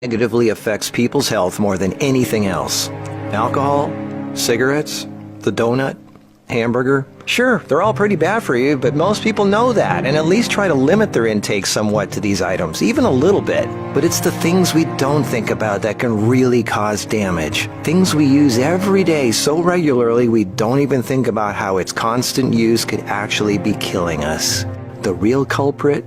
Negatively affects people's health more than anything else. Alcohol, cigarettes, the donut, hamburger. Sure, they're all pretty bad for you, but most people know that and at least try to limit their intake somewhat to these items, even a little bit. But it's the things we don't think about that can really cause damage. Things we use every day so regularly we don't even think about how its constant use could actually be killing us. The real culprit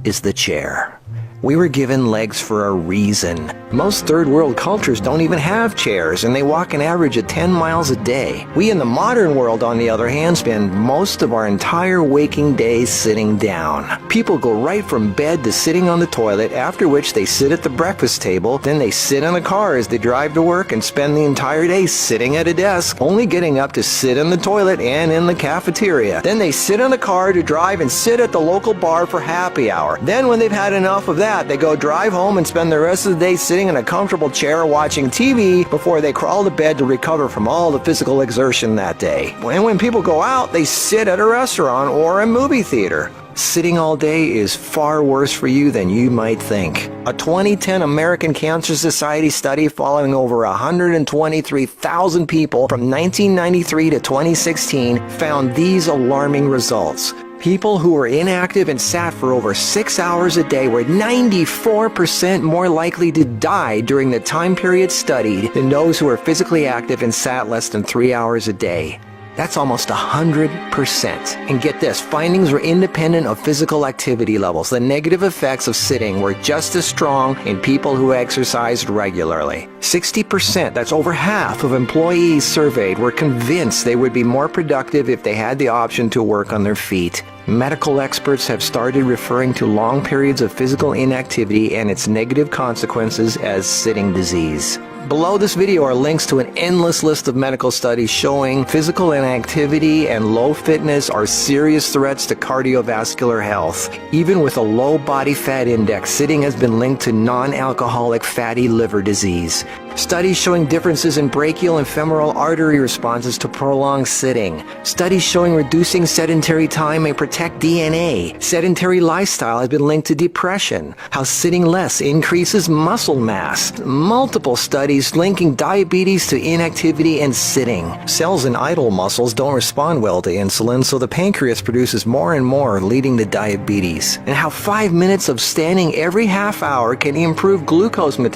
is the chair. We were given legs for a reason. Most third world cultures don't even have chairs, and they walk an average of 10 miles a day. We in the modern world, on the other hand, spend most of our entire waking days sitting down. People go right from bed to sitting on the toilet, after which they sit at the breakfast table, then they sit in a car as they drive to work and spend the entire day sitting at a desk, only getting up to sit in the toilet and in the cafeteria. Then they sit in a car to drive and sit at the local bar for happy hour. Then when they've had enough of that, they go drive home and spend the rest of the day sitting in a comfortable chair watching TV before they crawl to bed to recover from all the physical exertion that day. And when people go out, they sit at a restaurant or a movie theater. Sitting all day is far worse for you than you might think. A 2010 American Cancer Society study following over 123,000 people from 1993 to 2016 found these alarming results. People who were inactive and sat for over 6 hours a day were 94% more likely to die during the time period studied than those who were physically active and sat less than 3 hours a day. That's almost 100%. And get this, findings were independent of physical activity levels. The negative effects of sitting were just as strong in people who exercised regularly. 60%, that's over half of employees surveyed, were convinced they would be more productive if they had the option to work on their feet. Medical experts have started referring to long periods of physical inactivity and its negative consequences as sitting disease. Below this video are links to an endless list of medical studies showing physical inactivity and low fitness are serious threats to cardiovascular health. Even with a low body fat index, sitting has been linked to non-alcoholic fatty liver disease. Studies showing differences in brachial and femoral artery responses to prolonged sitting. Studies showing reducing sedentary time may protect DNA. Sedentary lifestyle has been linked to depression. How sitting less increases muscle mass. Multiple studies linking diabetes to inactivity and sitting. Cells in idle muscles don't respond well to insulin, so the pancreas produces more and more, leading to diabetes. And how 5 minutes of standing every half hour can improve glucose metabolism.